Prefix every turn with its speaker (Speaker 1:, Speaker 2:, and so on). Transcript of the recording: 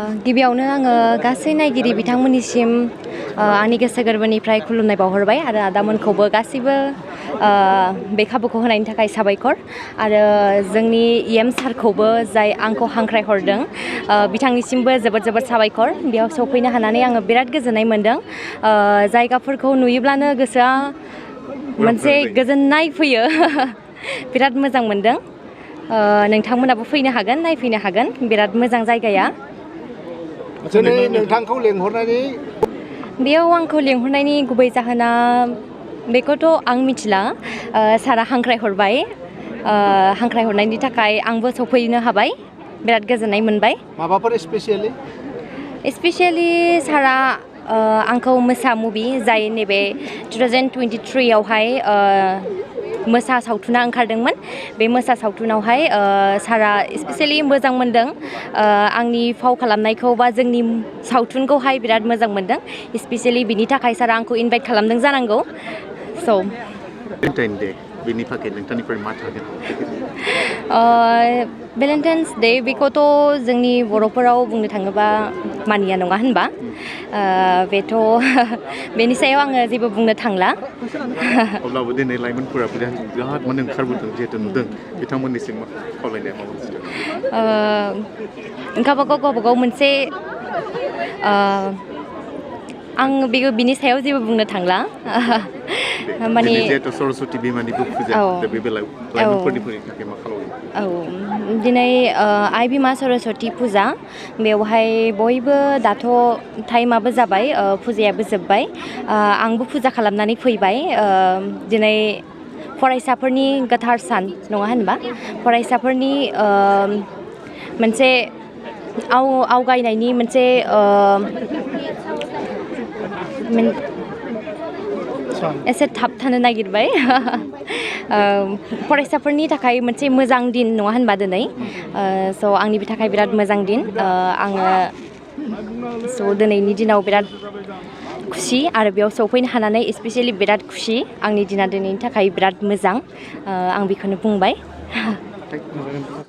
Speaker 1: गिबियावनो आङो गासै नायगिरि बिथांमोननिसिम आंनि गोसो गोरबोनिफ्राय खुलुमनाय बावहरबाय आरो आदामोनखौबो गासैबो बे खाबुखौ होनायनि थाखाय साबायखर आरो जोंनि इएम सारखौबो जाय आंखौ हांख्रायहरदों बिथांनिसिमबो जोबोद जोबोद साबायखर बेयाव सफैनो हानानै आङो बिराद गोजोननाय मोनदों जायगाफोरखौ नुयोब्लानो गोसोआ मोनसे गोजोननाय फैयो बिराद मोजां मोनदों नोंथांमोनाबो फैनो हागोन नायफैनो हागोन बिराद मोजां जायगाया
Speaker 2: दिनै नोंथांखौ लेंहरनायनि
Speaker 1: बेयाव आंखौ लेंहरनायनि गुबै जाहोना बेखौथ' आं मिथिला सारा हांख्रायहरबाय हांख्रायहरनायनि थाखाय आंबो सफैनो हाबाय बिराद गोजोननाय मोनबाय
Speaker 2: माबाफोर
Speaker 1: स्पेसियेलि सारा आंखौ मोसा मुभि जाय नैबे 2023 आवहाय मोसा सावथुना ओंखारदोंमोन बे मोसा सावथुनावहाय सारा स्पेसियेलि मोजां मोनदों आंनि फाव खालामनायखौ बा जोंनि सावथुनखौहाय बिराद मोजां मोनदों स्पेसियेलि बिनि थाखाय सारा आंखौ इनभाइट खालामदों जानांगौ स'
Speaker 2: बेनि थाखाय नोंथांनिफ्राय मा थागोन
Speaker 1: भेलेन्टाइन्स डे बेखौथ' जोंनि बर'फोराव बुंनो थाङोबा मानिया नङा होनबा बेथ' बेनि सायाव आङो जेबो बुंनो थांला
Speaker 2: अब्लाबो दिनै लाइमोनफोरा बिराद माने ओंखारबोदों जिहेतु नुदों बिथांमोननिसिम खावलायनाया माबा
Speaker 1: गावबागाव मोनसे आं बिनि सायाव जेबो बुंनो थांला माने
Speaker 2: जिहेतु सरस्वती बिमानिबो फुजा दा बे बेलायाव लाइमोनफोरनि थाखाय मा खालामो
Speaker 1: दिनै आइ बिमा सरस्वती फुजा बेवहाय बयबो दाथ' टाइमाबो जाबाय फुजायाबो जोब्बाय आंबो फुजा खालामनानै फैबाय दिनै फरायसाफोरनि गोथार सान नङा होनबा फरायसाफोरनि मोनसे आवगायनायनि मोनसे एसे थाबथानो नागिरबाय फरायसाफोरनि थाखाय मोनसे मोजां दिन नङा होनबा दिनै स' आंनि थाखाय बिराद मोजां दिन आङो स' दिनैनि दिनाव बिराद खुसि आरो बेयाव सफैनो हानानै स्पेसियेलि बिराद खुसि आंनि दिना दिनैनि थाखाय बिराद मोजां आं बेखौनो बुंबाय